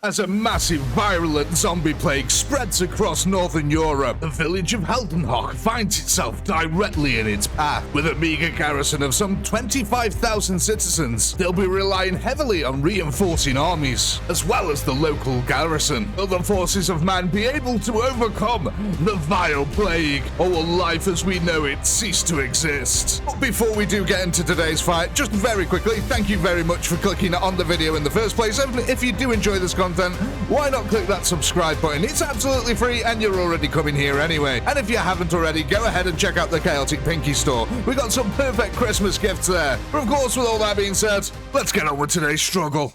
As a massive virulent zombie plague spreads across northern Europe, the village of Heldenhoch finds itself directly in its path. With a meager garrison of some 25,000 citizens, they'll be relying heavily on reinforcing armies, as well as the local garrison. Will the forces of man be able to overcome the vile plague, or will life as we know it cease to exist? But before we do get into today's fight, just very quickly, thank you very much for clicking on the video in the first place. And if you do enjoy this content, why not click that subscribe button? It's absolutely free and you're already coming here anyway. And if you haven't already, go ahead and check out the ChaoticPinky store. We got some perfect Christmas gifts there. But of course, with all that being said, let's get on with today's struggle.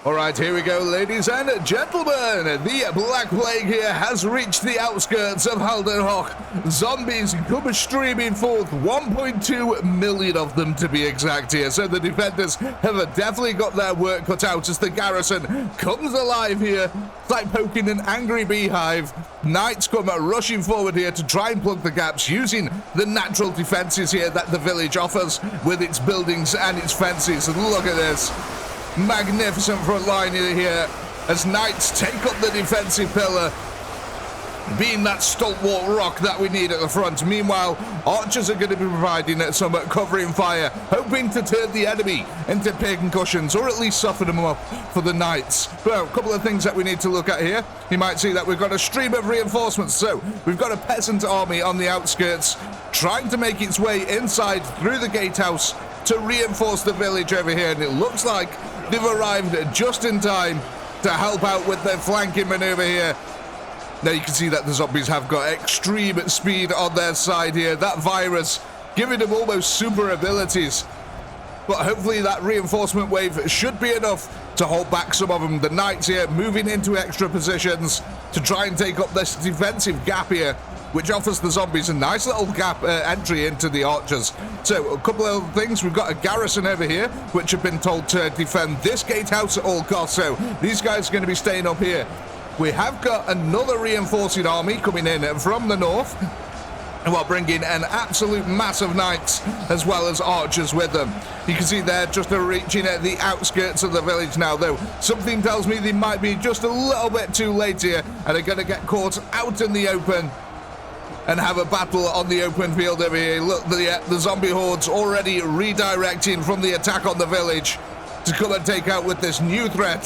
Alright, here we go, ladies and gentlemen. The Black Plague here has reached the outskirts of Heldenhoch. Zombies come streaming forth, 1.2 million of them to be exact here. So the defenders have definitely got their work cut out as the garrison comes alive here. It's like poking an angry beehive. Knights come rushing forward here to try and plug the gaps using the natural defenses here that the village offers with its buildings and its fences. And look at this. Magnificent front line here as Knights take up the defensive pillar, being that stalwart rock that we need at the front. Meanwhile, archers are going to be providing some covering fire, hoping to turn the enemy into pincushions, or at least soften them up for the Knights. Well, a couple of things that we need to look at here. You might see that we've got a stream of reinforcements. So we've got a peasant army on the outskirts trying to make its way inside through the gatehouse to reinforce the village over here, and it looks like they've arrived just in time to help out with their flanking maneuver here. Now you can see that the zombies have got extreme speed on their side here. That virus giving them almost super abilities. But hopefully that reinforcement wave should be enough to hold back some of them. The Knights here moving into extra positions to try and take up this defensive gap here, which offers the zombies a nice little gap entry into the archers. So a couple of other things. We've got a garrison over here, which have been told to defend this gatehouse at all costs. So these guys are going to be staying up here. We have got another reinforcing army coming in from the north, while bringing an absolute mass of knights as well as archers with them. You can see they're just reaching at the outskirts of the village now, though something tells me they might be just a little bit too late here and are going to get caught out in the open and have a battle on the open field over here. Look, the zombie hordes already redirecting from the attack on the village to come and take out with this new threat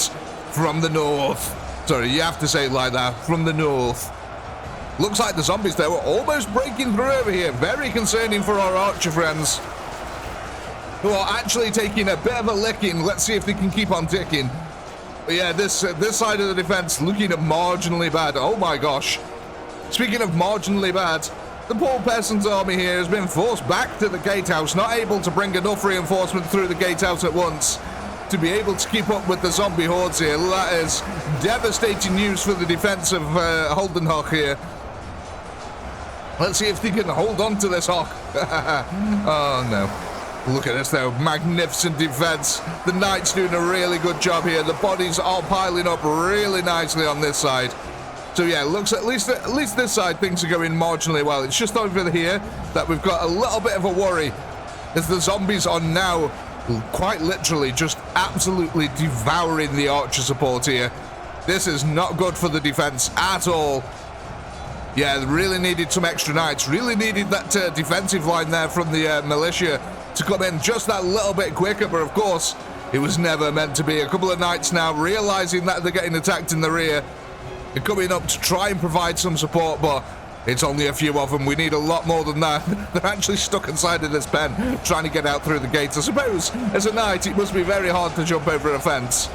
from the north. Sorry, you have to say it like that, from the north. Looks like the zombies there were almost breaking through over here. Very concerning for our archer friends, who are actually taking a bit of a licking. Let's see if they can keep on ticking. But yeah, this side of the defense looking marginally bad. Oh my gosh. Speaking of marginally bad, the poor peasant army here has been forced back to the gatehouse, not able to bring enough reinforcement through the gatehouse at once to be able to keep up with the zombie hordes here. That is devastating news for the defense of Heldenhoch here. Let's see if they can hold on to this Hoch. Oh no. Look at this though, magnificent defense. The Knights doing a really good job here. The bodies are piling up really nicely on this side. So yeah, looks at least this side things are going marginally well. It's just over here that we've got a little bit of a worry, as the zombies are now quite literally just absolutely devouring the archer support here. This is not good for the defense at all. Yeah, really needed some extra knights. Really needed that defensive line there from the militia to come in just that little bit quicker. But of course, it was never meant to be. A couple of knights now realizing that they're getting attacked in the rear. They're coming up to try and provide some support, but it's only a few of them. We need a lot more than that. They're actually stuck inside of this pen, trying to get out through the gates. I suppose, as a knight, it must be very hard to jump over a fence.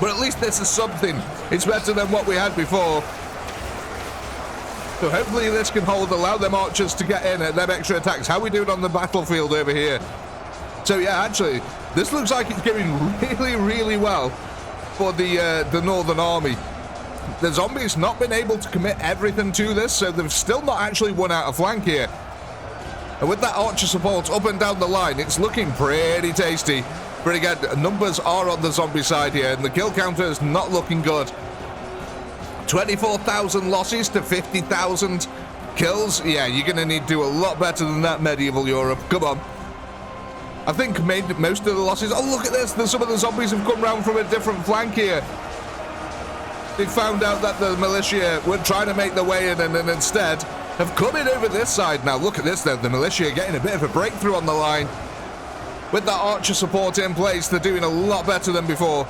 But at least this is something. It's better than what we had before. So hopefully this can hold, allow them archers to get in at them extra attacks. How are we doing on the battlefield over here? So yeah, actually, this looks like it's going really, really well for the Northern Army. The zombies not been able to commit everything to this, so they've still not actually won out a flank here. And with that archer support up and down the line, it's looking pretty tasty. But again, numbers are on the zombie side here, and the kill counter is not looking good. 24,000 losses to 50,000 kills. Yeah, you're going to need to do a lot better than that, medieval Europe. Come on. I think most of the losses... Oh, look at this. Some of the zombies have come round from a different flank here. They found out that the militia were trying to make their way in and instead have come in over this side. Now look at this though, the militia are getting a bit of a breakthrough on the line. With that archer support in place, they're doing a lot better than before.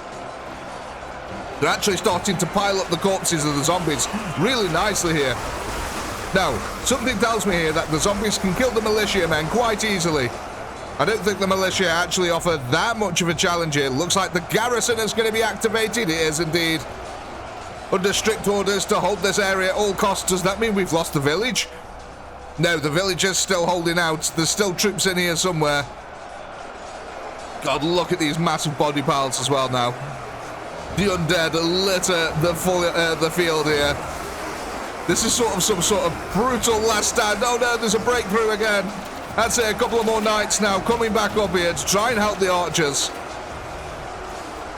They're actually starting to pile up the corpses of the zombies really nicely here. Now, something tells me here that the zombies can kill the militia men quite easily. I don't think the militia actually offer that much of a challenge here. Looks like the garrison is going to be activated. It is indeed. Under strict orders to hold this area at all costs. Does that mean we've lost the village? No, the village is still holding out. There's still troops in here somewhere. God, look at these massive body piles as well now. The undead litter the field here. This is sort of some sort of brutal last stand. Oh no, there's a breakthrough again. That's it, a couple of more knights now coming back up here to try and help the archers.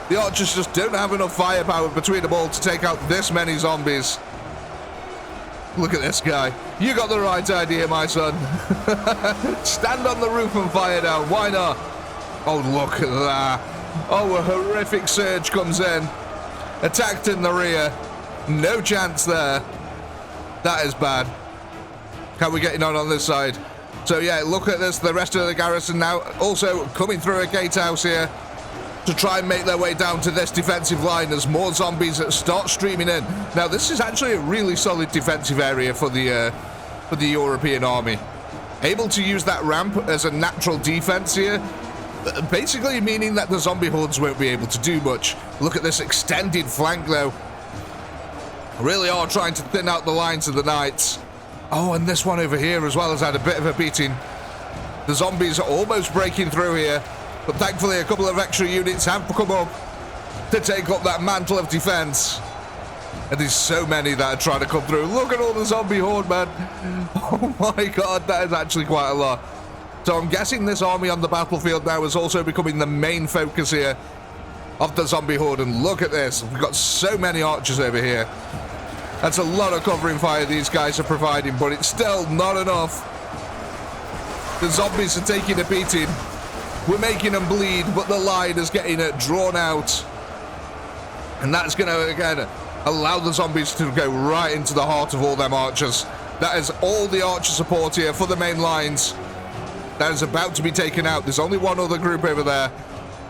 The archers just don't have enough firepower between them all to take out this many zombies. Look at this guy. You got the right idea, my son. Stand on the roof and fire down. Why not? Oh, look at that. Oh, a horrific surge comes in. Attacked in the rear. No chance there. That is bad. How are we getting on this side? So yeah, look at this. The rest of the garrison now also coming through a gatehouse here to try and make their way down to this defensive line as more zombies start streaming in. Now this is actually a really solid defensive area for the European army. Able to use that ramp as a natural defense here, basically meaning that the zombie hordes won't be able to do much. Look at this extended flank though. Really are trying to thin out the lines of the knights. Oh, and this one over here as well has had a bit of a beating. The zombies are almost breaking through here, but thankfully a couple of extra units have come up to take up that mantle of defense. And there's so many that are trying to come through. Look at all the zombie horde, man. Oh my god, that is actually quite a lot. So I'm guessing this army on the battlefield now is also becoming the main focus here of the zombie horde. And look at this, we've got so many archers over here. That's a lot of covering fire these guys are providing, but it's still not enough. The zombies are taking a beating. We're making them bleed, but the line is getting drawn out. And that's going to, again, allow the zombies to go right into the heart of all them archers. That is all the archer support here for the main lines. That is about to be taken out. There's only one other group over there.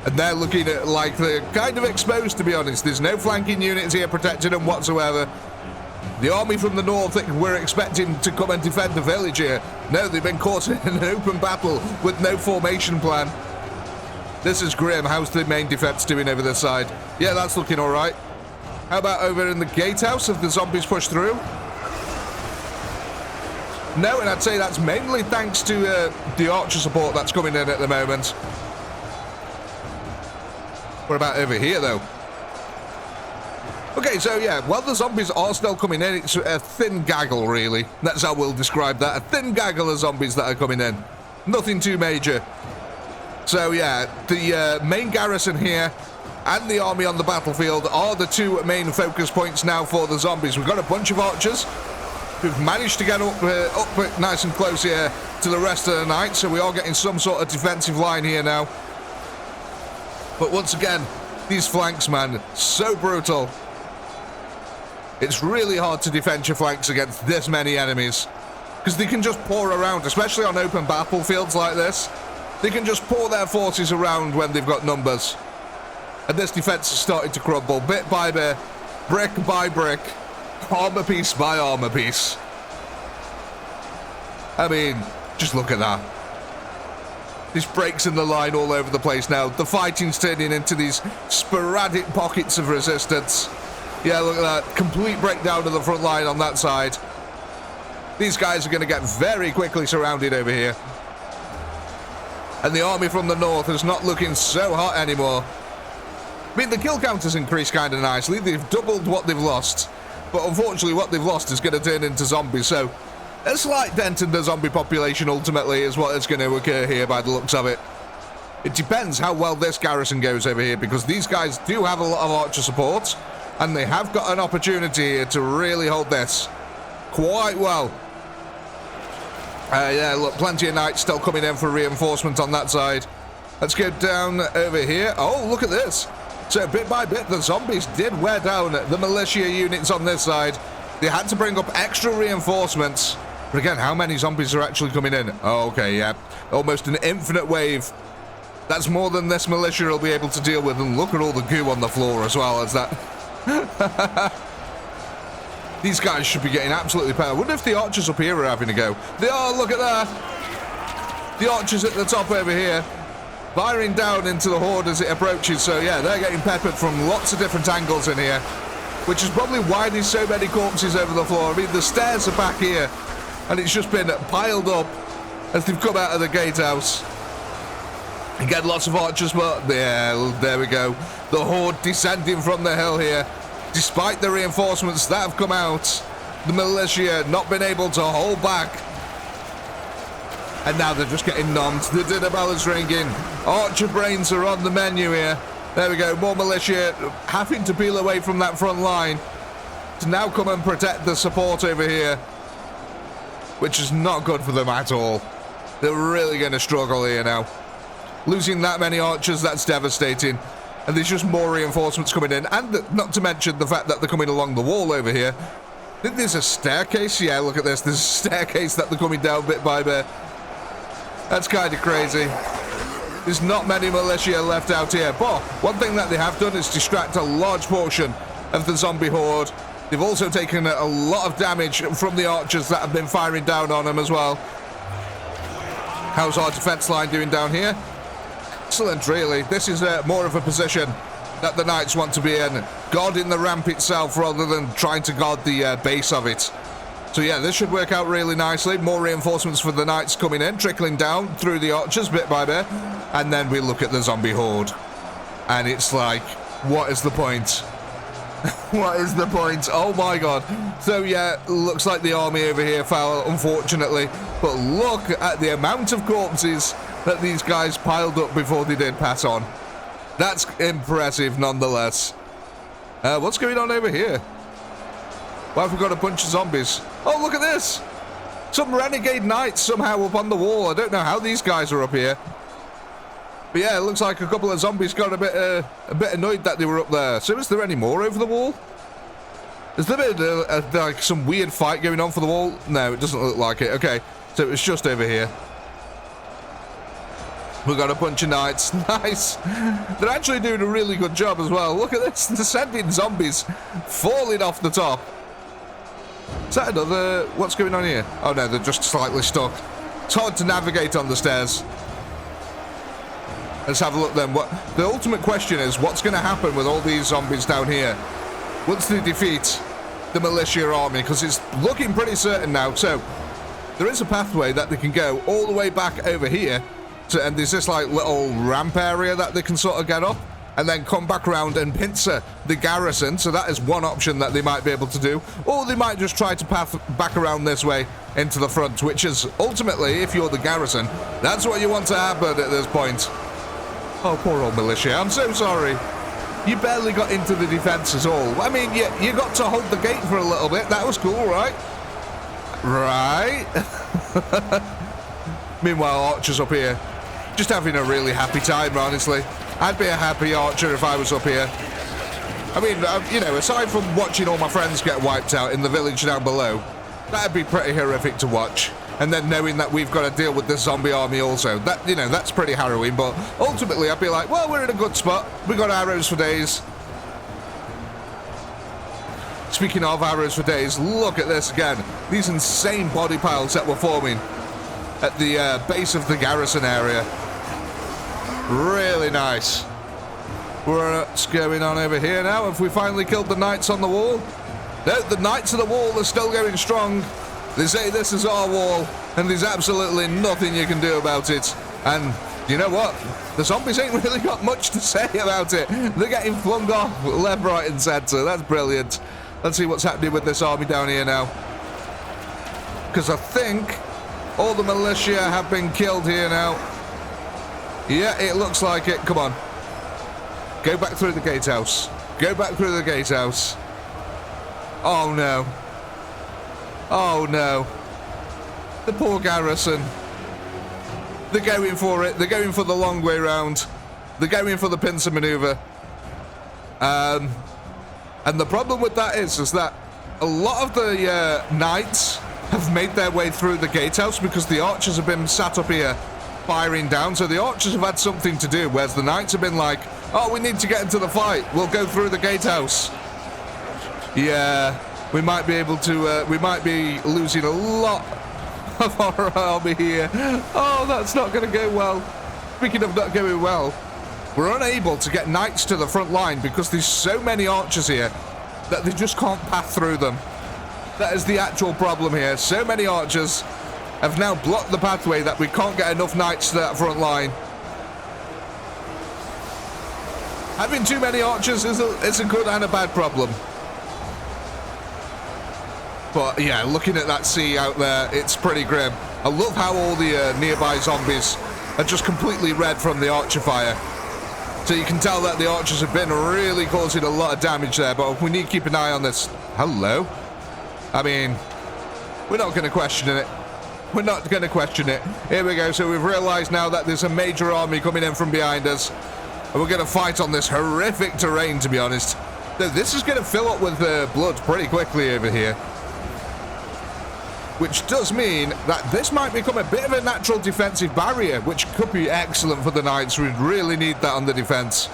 And they're looking at, like, they're kind of exposed, to be honest. There's no flanking units here protecting them whatsoever. The army from the north that we're expecting to come and defend the village here. No, they've been caught in an open battle with no formation plan. This is grim. How's the main defense doing over this side? Yeah, that's looking all right. How about over in the gatehouse? Have the zombies pushed through? No, and I'd say that's mainly thanks to the archer support that's coming in at the moment. What about over here, though? Okay, so yeah, while the zombies are still coming in, it's a thin gaggle, really. That's how we'll describe that. A thin gaggle of zombies that are coming in. Nothing too major. So yeah, the main garrison here and the army on the battlefield are the two main focus points now for the zombies. We've got a bunch of archers who've managed to get up nice and close here to the rest of the night, so we are getting some sort of defensive line here now. But once again, these flanks, man, so brutal. It's really hard to defend your flanks against this many enemies, because they can just pour around, especially on open battlefields like this. They can just pour their forces around when they've got numbers. And this defense is starting to crumble, bit by bit, brick by brick, armor piece by armor piece. I mean, just look at that. There's breaks in the line all over the place now. The fighting's turning into these sporadic pockets of resistance. Yeah, look at that. Complete breakdown of the front line on that side. These guys are going to get very quickly surrounded over here. And the army from the north is not looking so hot anymore. I mean, the kill count has increased kind of nicely. They've doubled what they've lost. But unfortunately, what they've lost is going to turn into zombies. So a slight dent in the zombie population ultimately is what is going to occur here by the looks of it. It depends how well this garrison goes over here, because these guys do have a lot of archer support. And they have got an opportunity here to really hold this quite well. Yeah, look, plenty of knights still coming in for reinforcement on that side. Let's go down over here. Oh, look at this. So bit by bit, the zombies did wear down the militia units on this side. They had to bring up extra reinforcements. But again, how many zombies are actually coming in? Oh, okay, yeah. Almost an infinite wave. That's more than this militia will be able to deal with. And look at all the goo on the floor as well as that. These guys should be getting absolutely powered. I wonder if the archers up here are having a go. They are, look at that. The archers at the top over here, firing down into the horde as it approaches. So yeah, they're getting peppered from lots of different angles in here, which is probably why there's so many corpses over the floor. I mean, the stairs are back here, and it's just been piled up as they've come out of the gatehouse. Again, lots of archers, but yeah, there we go. The horde descending from the hill here. Despite the reinforcements that have come out, the militia not been able to hold back. And now they're just getting nommed. The dinner bell is ringing. Archer brains are on the menu here. There we go. More militia having to peel away from that front line to now come and protect the support over here, which is not good for them at all. They're really going to struggle here now. Losing that many archers, that's devastating. And there's just more reinforcements coming in. And not to mention the fact that they're coming along the wall over here. I think there's a staircase. Yeah, look at this. There's a staircase that they're coming down bit by bit. That's kind of crazy. There's not many militia left out here. But one thing that they have done is distract a large portion of the zombie horde. They've also taken a lot of damage from the archers that have been firing down on them as well. How's our defense line doing down here? Excellent, really. This is more of a position that the knights want to be in, guarding the ramp itself rather than trying to guard the base of it. So yeah, this should work out really nicely. More reinforcements for the knights coming in, trickling down through the archers bit by bit. And then we look at the zombie horde. And it's like, what is the point? What is the point? Oh my god. So yeah, looks like the army over here fell, unfortunately. But look at the amount of corpses that these guys piled up before they did pass on. That's impressive nonetheless. What's going on over here? Why have we got a bunch of zombies? Oh, look at this! Some renegade knights somehow up on the wall. I don't know how these guys are up here. But yeah, it looks like a couple of zombies got a bit annoyed that they were up there. So is there any more over the wall? Is there like some weird fight going on for the wall? No, it doesn't look like it. Okay, so it's just over here. We got a bunch of knights. Nice. They're actually doing a really good job as well. Look at this. They're sending zombies falling off the top. Is that another... What's going on here? Oh no, they're just slightly stuck. It's hard to navigate on the stairs. Let's have a look then. What the ultimate question is, what's going to happen with all these zombies down here once they defeat the militia army? Because it's looking pretty certain now. So there is a pathway that they can go all the way back over here. And there's this like little ramp area that they can sort of get up and then come back around and pincer the garrison. So that is one option that they might be able to do. Or they might just try to path back around this way into the front, which is ultimately, if you're the garrison, that's what you want to happen at this point. Oh, poor old militia. I'm so sorry. You barely got into the defense at all. I mean, you got to hold the gate for a little bit. That was cool, right? Right? Meanwhile, archers up here, just having a really happy time, honestly. I'd be a happy archer if I was up here. I mean, you know, aside from watching all my friends get wiped out in the village down below, that'd be pretty horrific to watch. And then knowing that we've got to deal with this zombie army also, that, you know, that's pretty harrowing. But ultimately, I'd be like, well, we're in a good spot. We got arrows for days. Speaking of arrows for days, look at this again. These insane body piles that were forming at the base of the garrison area. Really nice. What's going on over here now? Have we finally killed the knights on the wall? No, the knights of the wall are still going strong. They say this is our wall, and there's absolutely nothing you can do about it. And you know what? The zombies ain't really got much to say about it. They're getting flung off left, right, and centre. That's brilliant. Let's see what's happening with this army down here now. Because I think all the militia have been killed here now. Yeah, it looks like it. Come on. Go back through the gatehouse. Go back through the gatehouse. Oh, no. Oh, no. The poor garrison. They're going for it. They're going for the long way round. They're going for the pincer maneuver. And the problem with that is that a lot of the knights have made their way through the gatehouse because the archers have been sat up here firing down. So the archers have had something to do, whereas the knights have been like, oh, we need to get into the fight. We'll go through the gatehouse. Yeah, we might be able to, we might be losing a lot of our army here. Oh, that's not going to go well. Speaking of not going well, we're unable to get knights to the front line because there's so many archers here that they just can't pass through them. That is the actual problem here. So many archers have now blocked the pathway that we can't get enough knights to that front line. Having too many archers is a good and a bad problem. But yeah, looking at that sea out there, it's pretty grim. I love how all the nearby zombies are just completely red from the archer fire. So you can tell that the archers have been really causing a lot of damage there, but we need to keep an eye on this. Hello? I mean, we're not going to question it. We're not going to question it. Here we go. So we've realized now that there's a major army coming in from behind us. And we're going to fight on this horrific terrain, to be honest. This is going to fill up with blood pretty quickly over here. Which does mean that this might become a bit of a natural defensive barrier, which could be excellent for the knights. We really need that on the defense.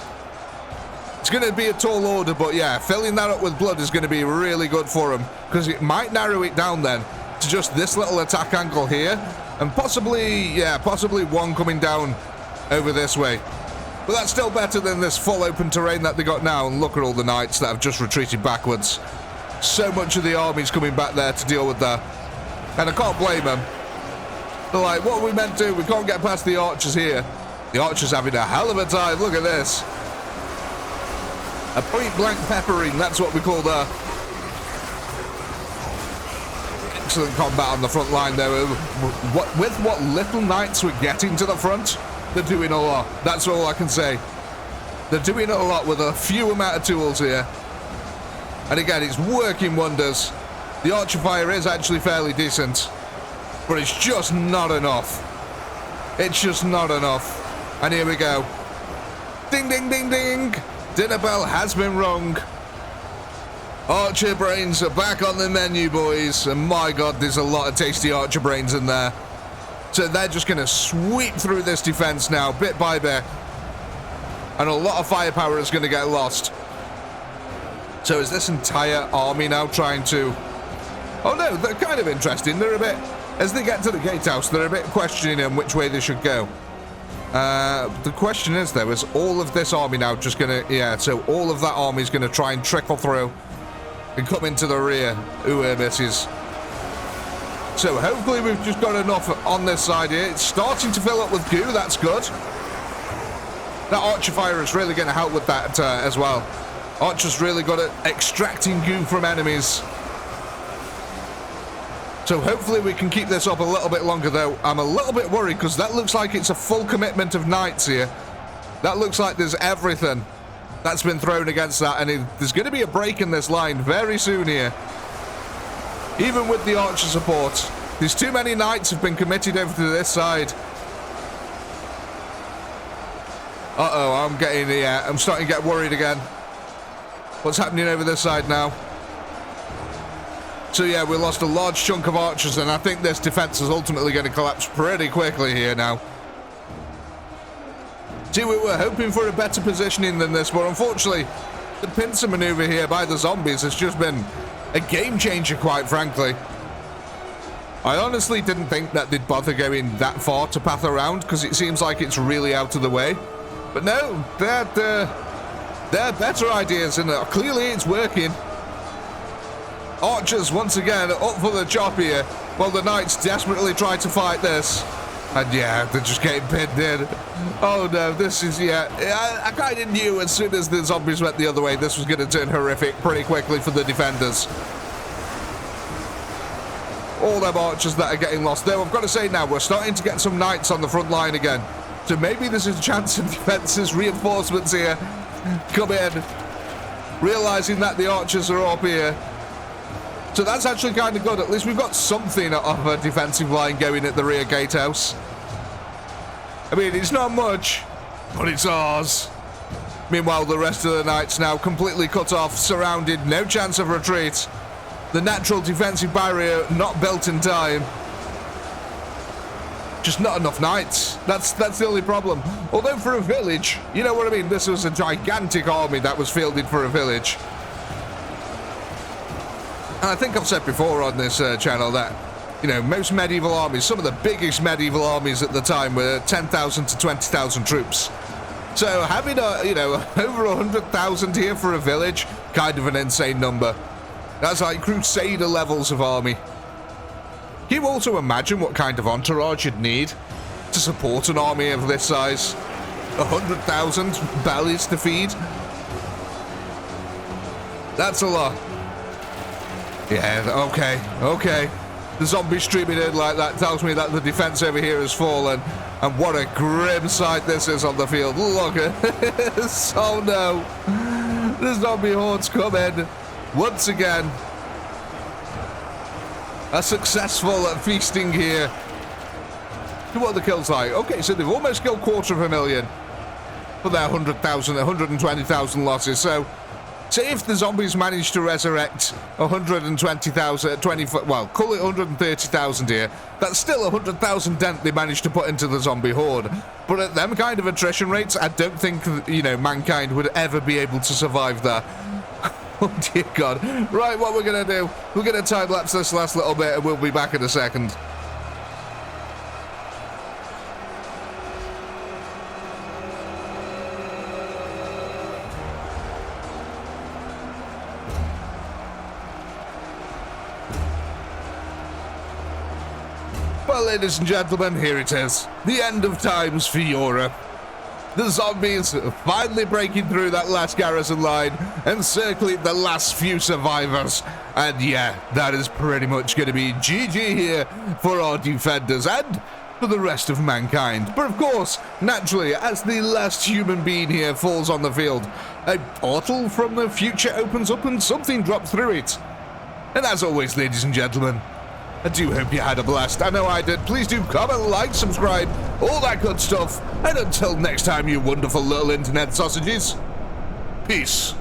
It's going to be a tall order, but yeah, filling that up with blood is going to be really good for them, because it might narrow it down then to just this little attack angle here, and possibly, yeah, possibly one coming down over this way. But that's still better than this full open terrain that they got now, and look at all the knights that have just retreated backwards. So much of the army's coming back there to deal with that, and I can't blame them. They're like, what are we meant to do? We can't get past the archers here. The archers having a hell of a time, look at this. A point-blank peppering, that's what we call that. Excellent combat on the front line there. With what little knights we're getting to the front, they're doing a lot. That's all I can say. They're doing a lot with a few amount of tools here. And again, it's working wonders. The archer fire is actually fairly decent, but it's just not enough. It's just not enough. And here we go. Ding, ding, ding, ding. Dinner bell has been rung. Archer brains are back on the menu, boys. And my God, there's a lot of tasty archer brains in there. So they're just going to sweep through this defense now, bit by bit. And a lot of firepower is going to get lost. So is this entire army now trying to... Oh no, they're kind of interesting. They're a bit... As they get to the gatehouse, they're a bit questioning in which way they should go. The question is, though, is all of this army now just going to... Yeah, so all of that army is going to try and trickle through and come into the rear. Ooh, misses. So hopefully we've just got enough on this side here. It's starting to fill up with goo. That's good. That archer fire is really going to help with that as well. Archer's really good at extracting goo from enemies. So hopefully we can keep this up a little bit longer, though. I'm a little bit worried because that looks like it's a full commitment of knights here. That looks like there's everything that's been thrown against that, and there's going to be a break in this line very soon here. Even with the archer support, there's too many knights have been committed over to this side. Uh-oh, I'm starting to get worried again. What's happening over this side now? So yeah, we lost a large chunk of archers, and I think this defense is ultimately going to collapse pretty quickly here now. See, we were hoping for a better positioning than this, but unfortunately, the pincer maneuver here by the zombies has just been a game changer, quite frankly. I honestly didn't think that they'd bother going that far to path around, because it seems like it's really out of the way. But no, they're better ideas, and clearly it's working. Archers, once again, up for the job here, while the knights desperately try to fight this. And yeah, they're just getting pinned in. Oh no, this is, yeah, I kind of knew as soon as the zombies went the other way, this was going to turn horrific pretty quickly for the defenders. All them archers that are getting lost. Though I've got to say now, we're starting to get some knights on the front line again. So maybe there's a chance of defenses, reinforcements here come in, realizing that the archers are up here. So that's actually kind of good. At least we've got something of a defensive line going at the rear gatehouse. I mean, it's not much, but it's ours. Meanwhile, the rest of the knights now completely cut off, surrounded, no chance of retreat. The natural defensive barrier not built in time. Just not enough knights. That's the only problem. Although for a village, you know what I mean? This was a gigantic army that was fielded for a village. And I think I've said before on this channel that, you know, most medieval armies, some of the biggest medieval armies at the time were 10,000 to 20,000 troops. So having over 100,000 here for a village, kind of an insane number. That's like Crusader levels of army. Can you also imagine what kind of entourage you'd need to support an army of this size? 100,000 bellies to feed? That's a lot. Yeah, okay. The zombie streaming in like that tells me that the defense over here has fallen. And what a grim sight this is on the field. Look at this. Oh no. The zombie hordes come in once again. Are successful at feasting here. What are the kills like? Okay, so they've almost killed 250,000 for their 100,000, 120,000 losses. So, say if the zombies manage to resurrect 120,000, well, call it 130,000 here, that's still 100,000 dent they managed to put into the zombie horde. But at them kind of attrition rates, I don't think, you know, mankind would ever be able to survive that. Oh dear God. Right, what we're going to do, we're going to time-lapse this last little bit and we'll be back in a second. Well, ladies and gentlemen, here it is. The end of times for Europe. The zombies finally breaking through that last garrison line, encircling the last few survivors. And yeah, that is pretty much going to be GG here for our defenders and for the rest of mankind. But of course, naturally, as the last human being here falls on the field, a portal from the future opens up and something drops through it. And as always, ladies and gentlemen, I do hope you had a blast. I know I did. Please do comment, like, subscribe, all that good stuff. And until next time, you wonderful little internet sausages, peace.